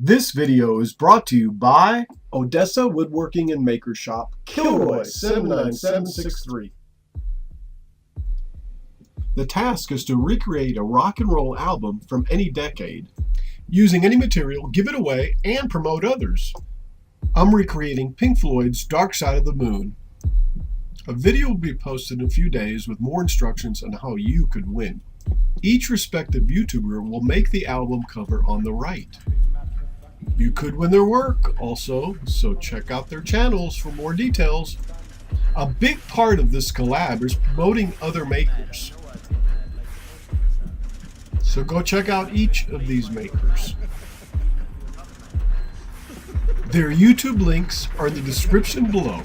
This video is brought to you by Odessa Woodworking and Maker Shop, Kilroy 79763. The task is to recreate a rock and roll album from any decade, using any material, give it away, and promote others. I'm recreating Pink Floyd's Dark Side of the Moon. A video will be posted in a few days with more instructions on how you could win. Each respective YouTuber will make the album cover on the right. You could win their work also, so check out their channels for more details. A big part of this collab is promoting other makers. So go check out each of these makers. Their YouTube links are in the description below.